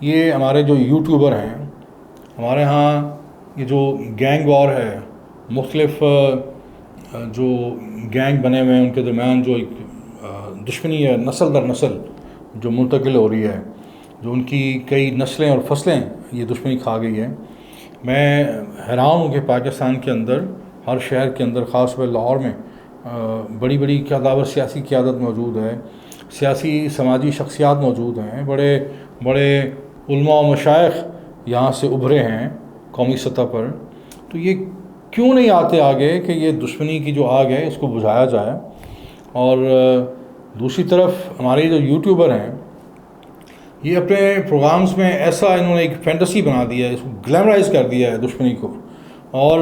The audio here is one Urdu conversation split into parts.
یہ ہمارے جو یوٹیوبر ہیں، ہمارے ہاں یہ جو گینگ وار ہے، مختلف جو گینگ بنے ہوئے ہیں ان کے درمیان جو ایک دشمنی ہے نسل در نسل جو منتقل ہو رہی ہے، جو ان کی کئی نسلیں اور فصلیں یہ دشمنی کھا گئی ہے. میں حیران ہوں کہ پاکستان کے اندر ہر شہر کے اندر، خاص طور پہ لاہور میں بڑی بڑی قیادت سیاسی قیادت موجود ہے، سیاسی سماجی شخصیات موجود ہیں، بڑے بڑے علماء و مشائخ یہاں سے ابھرے ہیں قومی سطح پر. تو یہ کیوں نہیں آتے آگے کہ یہ دشمنی کی جو آگ ہے اس کو بجھایا جائے؟ اور دوسری طرف ہمارے جو یوٹیوبر ہیں یہ اپنے پروگرامز میں ایسا انہوں نے ایک فینٹیسی بنا دیا ہے، اس کو گلیمرائز کر دیا ہے دشمنی کو، اور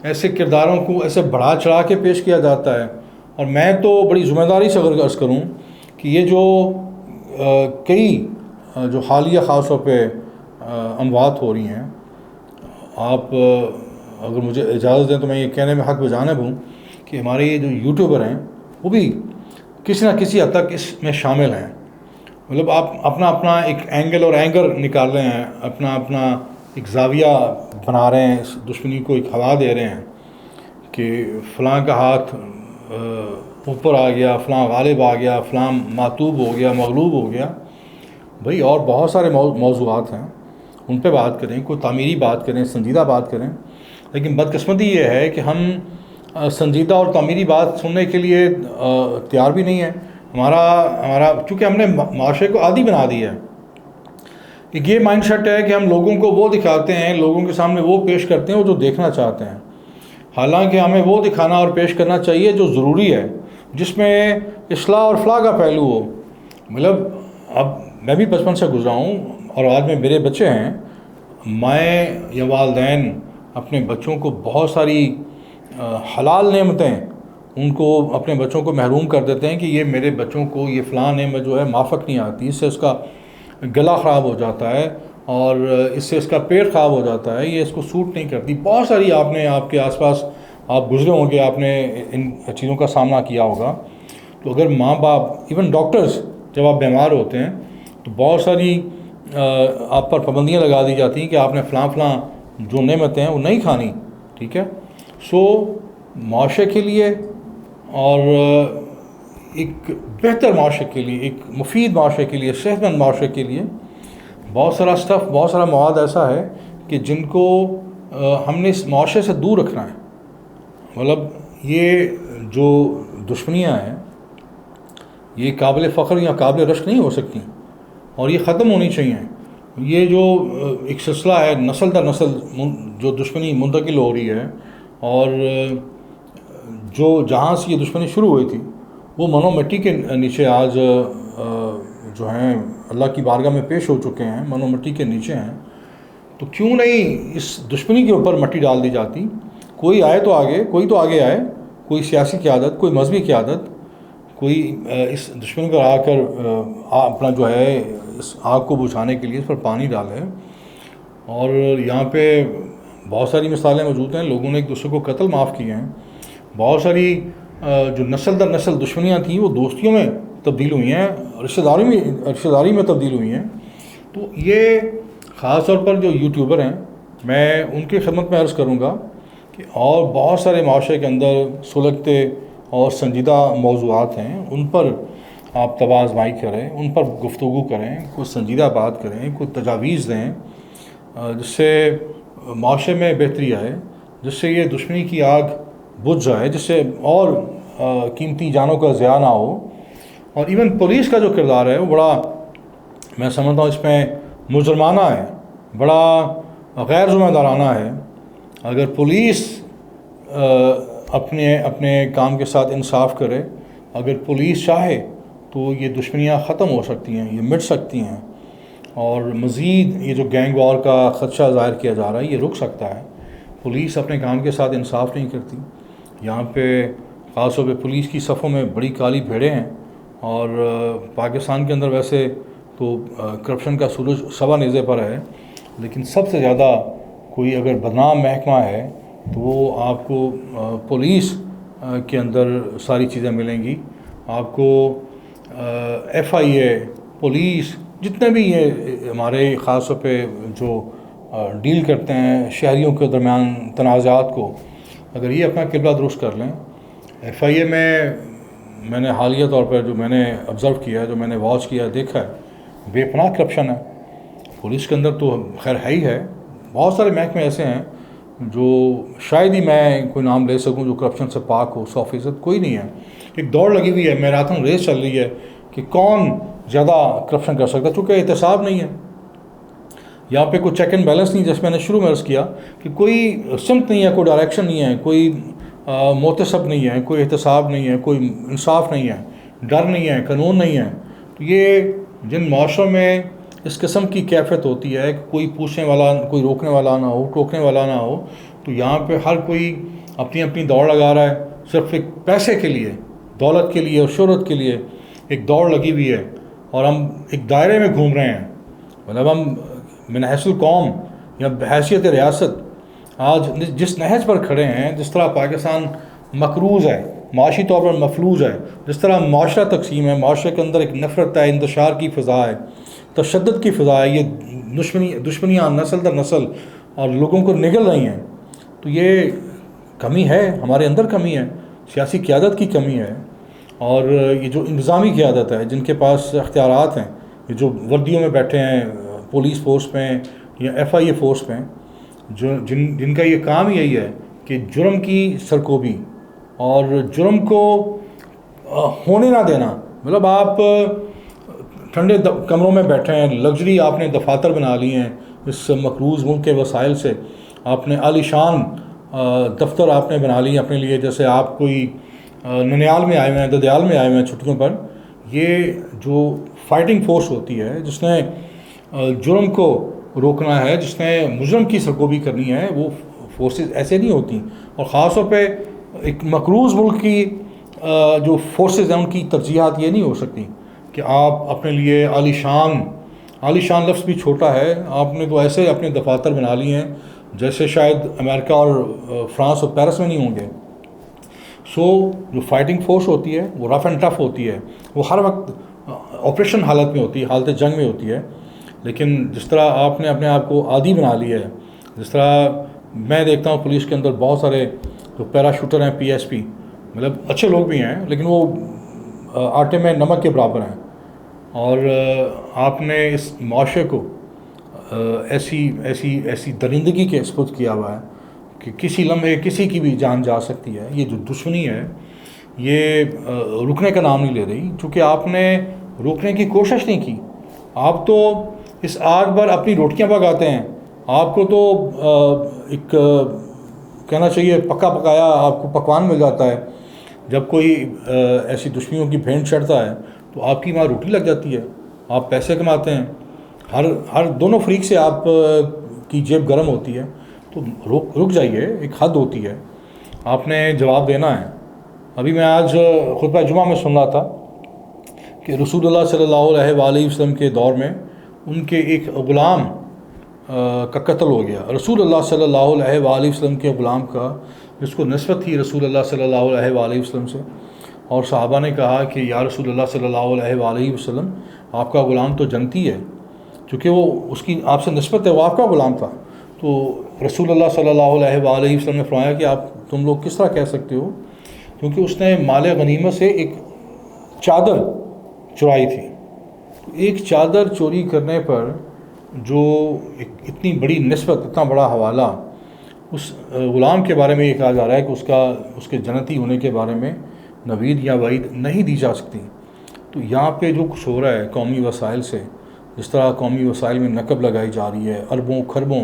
ایسے کرداروں کو ایسے بڑھا چڑھا کے پیش کیا جاتا ہے. اور میں تو بڑی ذمہ داری سے اگر عرض کروں کہ یہ جو کئی جو حالیہ خاص طور پہ اموات ہو رہی ہیں، آپ اگر مجھے اجازت دیں تو میں یہ کہنے میں حق بجانب ہوں کہ ہمارے یہ جو یوٹیوبر ہیں وہ بھی کسی نہ کسی حد تک اس میں شامل ہیں. مطلب آپ اپنا اپنا ایک اینگل اور اینگر نکال رہے ہیں، اپنا اپنا ایک زاویہ بنا رہے ہیں، اس دشمنی کو ایک ہوا دے رہے ہیں کہ فلاں کا ہاتھ اوپر آ گیا، فلاں غالب آ گیا، فلاں معتوب ہو گیا، مغلوب ہو گیا. بھئی اور بہت سارے موضوعات ہیں، ان پہ بات کریں، کوئی تعمیری بات کریں، سنجیدہ بات کریں. لیکن بدقسمتی یہ ہے کہ ہم سنجیدہ اور تعمیری بات سننے کے لیے تیار بھی نہیں ہیں. ہمارا چونکہ ہم نے معاشرے کو عادی بنا دیا ہے. ایک یہ مائنڈ سیٹ ہے کہ ہم لوگوں کو وہ دکھاتے ہیں، لوگوں کے سامنے وہ پیش کرتے ہیں وہ جو دیکھنا چاہتے ہیں، حالانکہ ہمیں وہ دکھانا اور پیش کرنا چاہیے جو ضروری ہے، جس میں اصلاح اور فلاح کا پہلو ہو. مطلب اب میں بھی بچپن سے گزرا ہوں، اور آج میں میرے بچے ہیں، مائیں یا والدین اپنے بچوں کو بہت ساری حلال نعمتیں ان کو اپنے بچوں کو محروم کر دیتے ہیں کہ یہ میرے بچوں کو یہ فلاں نعمت جو ہے مافق نہیں آتی، اس سے اس کا گلا خراب ہو جاتا ہے اور اس سے اس کا پیٹ خراب ہو جاتا ہے، یہ اس کو سوٹ نہیں کرتی. بہت ساری آپ نے آپ کے آس پاس آپ گزرے ہوں گے، آپ نے ان چیزوں کا سامنا کیا ہوگا. تو اگر ماں باپ، ایون ڈاکٹرز جب آپ بیمار ہوتے ہیں تو بہت ساری آپ پر پابندیاں لگا دی جاتی ہیں کہ آپ نے فلاں فلاں جو نعمتیں ہیں وہ نہیں کھانی. ٹھیک ہے. سو معاشرے کے لیے اور ایک بہتر معاشرے کے لیے، ایک مفید معاشرے کے لیے، صحت مند معاشرے کے لیے بہت سارا اسٹف، بہت سارا مواد ایسا ہے کہ جن کو ہم نے اس معاشرے سے دور رکھنا ہے. مطلب یہ جو دشمنیاں ہیں یہ قابل فخر یا قابل رشک نہیں ہو سکتی، اور یہ ختم ہونی چاہیے. یہ جو ایک سلسلہ ہے نسل در نسل جو دشمنی منتقل ہو رہی ہے، اور جو جہاں سے یہ دشمنی شروع ہوئی تھی وہ منو مٹی کے نیچے آج جو ہیں اللہ کی بارگاہ میں پیش ہو چکے ہیں، منو مٹی کے نیچے ہیں. تو کیوں نہیں اس دشمنی کے اوپر مٹی ڈال دی جاتی؟ کوئی آئے تو آگے، کوئی تو آگے آئے، کوئی سیاسی قیادت، کوئی مذہبی قیادت، کوئی اس دشمنی پر آ کر اپنا جو ہے اس آگ کو بجھانے کے لیے اس پر پانی ڈالے. اور یہاں پہ بہت ساری مثالیں موجود ہیں، لوگوں نے ایک دوسرے کو قتل معاف کیے ہیں. بہت ساری جو نسل در نسل دشمنیاں تھیں وہ دوستیوں میں تبدیل ہوئی ہیں، رشتہ داری میں تبدیل ہوئی ہیں. تو یہ خاص طور پر جو یوٹیوبر ہیں، میں ان کی خدمت میں عرض کروں گا کہ اور بہت سارے معاشرے کے اندر سلگتے اور سنجیدہ موضوعات ہیں، ان پر آپ طبع آزمائی کریں، ان پر گفتگو کریں، کوئی سنجیدہ بات کریں، کوئی تجاویز دیں جس سے معاشرے میں بہتری آئے، جس سے یہ دشمنی کی آگ بجھ جائے، جس سے اور قیمتی جانوں کا ضیاع نہ ہو. اور ایون پولیس کا جو کردار ہے وہ بڑا، میں سمجھتا ہوں اس میں مجرمانہ ہے، بڑا غیر ذمہ دارانہ ہے. اگر پولیس اپنے کام کے ساتھ انصاف کرے، اگر پولیس چاہے تو یہ دشمنیاں ختم ہو سکتی ہیں، یہ مٹ سکتی ہیں، اور مزید یہ جو گینگ وار کا خدشہ ظاہر کیا جا رہا ہے یہ رک سکتا ہے. پولیس اپنے کام کے ساتھ انصاف نہیں کرتی. یہاں پہ خاص طور پہ پولیس کی صفوں میں بڑی کالی بھیڑیں ہیں، اور پاکستان کے اندر ویسے تو کرپشن کا سورج سوا نیزے پر ہے، لیکن سب سے زیادہ کوئی اگر بدنام محکمہ ہے تو وہ آپ کو پولیس کے اندر ساری چیزیں ملیں گی. آپ کو ایف آئی اے، پولیس جتنے بھی یہ ہمارے خاص طور پہ جو ڈیل کرتے ہیں شہریوں کے درمیان تنازعات کو، اگر یہ اپنا قبلہ درست کر لیں. ایف آئی اے میں نے حالیہ طور پر جو میں نے آبزرو کیا ہے، جو میں نے واچ کیا دیکھا ہے، بے پناہ کرپشن ہے. پولیس کے اندر تو خیر ہے ہی ہے، بہت سارے محکمے ایسے ہیں جو شاید ہی میں کوئی نام لے سکوں جو کرپشن سے پاک ہو. 100% کوئی نہیں ہے. ایک دوڑ لگی ہوئی ہے، میراتھن ریس چل رہی ہے کہ کون زیادہ کرپشن کر سکتا ہے، چونکہ احتساب نہیں ہے یہاں پہ، کوئی چیک اینڈ بیلنس نہیں. جیسے میں نے شروع میں عرض کیا کہ کوئی سمت نہیں ہے، کوئی ڈائریکشن نہیں ہے، کوئی محتسب نہیں ہے، کوئی احتساب نہیں ہے، کوئی انصاف نہیں ہے، ڈر نہیں ہے، قانون نہیں ہے. تو یہ جن معاشروں میں اس قسم کی کیفیت ہوتی ہے کہ کوئی پوچھنے والا، کوئی روکنے والا نہ ہو، ٹوکنے والا نہ ہو، تو یہاں پہ ہر کوئی اپنی اپنی دوڑ لگا رہا ہے صرف ایک پیسے کے لیے، دولت کے لیے اور شہرت کے لیے. ایک دوڑ لگی ہوئی ہے اور ہم ایک دائرے میں گھوم رہے ہیں. مطلب ہم من حیث القوم یا بحیثیت ریاست آج جس نہج پر کھڑے ہیں، جس طرح پاکستان مقروض ہے، معاشی طور پر مفلوج ہے، جس طرح معاشرہ تقسیم ہے، معاشرے کے اندر ایک نفرت ہے، انتشار کی فضا ہے، تشدد کی فضا ہے، یہ دشمنیاں نسل در نسل اور لوگوں کو نگل رہی ہیں. تو یہ کمی ہے، ہمارے اندر کمی ہے، سیاسی قیادت کی کمی ہے. اور یہ جو انتظامی قیادت ہے، جن کے پاس اختیارات ہیں، یہ جو وردیوں میں بیٹھے ہیں، پولیس فورس میں یا ایف آئی اے فورس میں، جن کا یہ کام یہی ہے کہ جرم کی سرکوبی اور جرم کو ہونے نہ دینا. مطلب آپ ٹھنڈے کمروں میں بیٹھے ہیں، لگژری آپ نے دفاتر بنا لی ہیں اس مقروض ملک کے وسائل سے، آپ نے عالی شان دفتر آپ نے بنا لی اپنے لیے، جیسے آپ کوئی ننیال میں آئے ہوئے ہیں، ددیال میں آئے ہوئے ہیں چھٹیوں پر. یہ جو فائٹنگ فورس ہوتی ہے، جس نے جرم کو روکنا ہے، جس نے مجرم کی سرکوبی کرنی ہے، وہ فورسز ایسے نہیں ہوتی. اور خاص طور پہ ایک مقروض ملک کی جو فورسز ہیں، ان کی ترجیحات یہ نہیں ہو سکتی کہ آپ اپنے لیے عالی شان لفظ بھی چھوٹا ہے، آپ نے تو ایسے اپنے دفاتر بنا لیے ہیں جیسے شاید امریکہ اور فرانس اور پیرس میں نہیں ہوں گے. جو فائٹنگ فورس ہوتی ہے وہ رف اینڈ ٹف ہوتی ہے، وہ ہر وقت آپریشن حالت میں ہوتی ہے، حالت جنگ میں ہوتی ہے. لیکن جس طرح آپ نے اپنے آپ کو عادی بنا لی ہے، جس طرح میں دیکھتا ہوں پولیس کے اندر بہت سارے جو پیرا شوٹر ہیں، پی ایس پی، مطلب اچھے لوگ بھی ہیں لیکن وہ آٹے میں نمک کے برابر ہیں. اور آپ نے اس معاشرے کو ایسی درندگی کے سپرد کیا ہوا ہے کہ کسی لمحے کسی کی بھی جان جا سکتی ہے. یہ جو دشمنی ہے یہ رکنے کا نام نہیں لے رہی، چونکہ آپ نے روکنے کی کوشش نہیں کی. آپ تو اس آگ پر اپنی روٹیاں پکاتے ہیں. آپ کو تو ایک کہنا چاہیے پکا پکایا آپ کو پکوان مل جاتا ہے. جب کوئی ایسی دشمنیوں کی بھینٹ چڑھتا ہے تو آپ کی وہاں روٹی لگ جاتی ہے، آپ پیسے کماتے ہیں، ہر دونوں فریق سے آپ کی جیب گرم ہوتی ہے. تو رک جائیے، ایک حد ہوتی ہے، آپ نے جواب دینا ہے. ابھی میں آج خطبہ جمعہ میں سن رہا تھا کہ رسول اللہ صلی اللہ علیہ وآلہ وسلم کے دور میں ان کے ایک غلام کا قتل ہو گیا. رسول اللہ صلی اللہ علیہ وآلہ وسلم کے غلام کا، جس کو نسبت تھی رسول اللہ صلی اللہ علیہ وآلہ وسلم سے. اور صحابہ نے کہا کہ یا رسول اللہ صلی اللہ علیہ وآلہ وسلم، آپ کا غلام تو جنتی ہے، چونکہ وہ اس کی آپ سے نسبت ہے، وہ آپ کا غلام تھا. تو رسول اللہ صلی اللہ علیہ وآلہ وسلم نے فرمایا کہ تم لوگ کس طرح کہہ سکتے ہو، کیونکہ اس نے مال غنیمت سے ایک چادر چرائی تھی. ایک چادر چوری کرنے پر جو اتنی بڑی نسبت، اتنا بڑا حوالہ اس غلام کے بارے میں یہ کہا جا رہا ہے کہ اس کے جنتی ہونے کے بارے میں نوید یا وعید نہیں دی جا سکتی. تو یہاں پہ جو کچھ ہو رہا ہے قومی وسائل سے، جس طرح قومی وسائل میں نقب لگائی جا رہی ہے، اربوں خربوں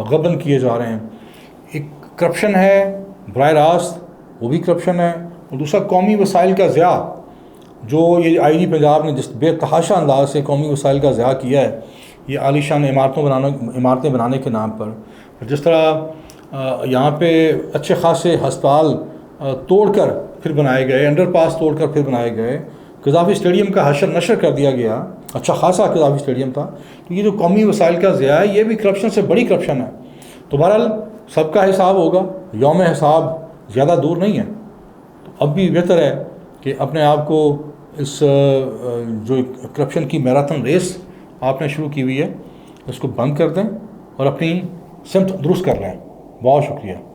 غبن کیے جا رہے ہیں، ایک کرپشن ہے براہ راست، وہ بھی کرپشن ہے. اور دوسرا قومی وسائل کا ضیاع، جو یہ آئی جی پنجاب نے جس بے تحاشا انداز سے قومی وسائل کا ضیاع کیا ہے، یہ عالی شان عمارتیں بنانے کے نام پر. جس طرح یہاں پہ اچھے خاصے ہسپتال توڑ کر پھر بنائے گئے، انڈر پاس توڑ کر پھر بنائے گئے، قذافی اسٹیڈیم کا حشر نشر کر دیا گیا، اچھا خاصا قذافی اسٹیڈیم تھا. تو یہ جو قومی وسائل کا ضیاع ہے، یہ بھی کرپشن سے بڑی کرپشن ہے. تو بہرحال سب کا حساب ہوگا، یوم حساب زیادہ دور نہیں ہے. تو اب بھی بہتر ہے کہ اپنے آپ کو اس جو کرپشن کی میراتھن ریس آپ نے شروع کی ہوئی ہے اس کو بند کر دیں اور اپنی سمت درست کر لیں. بہت شکریہ.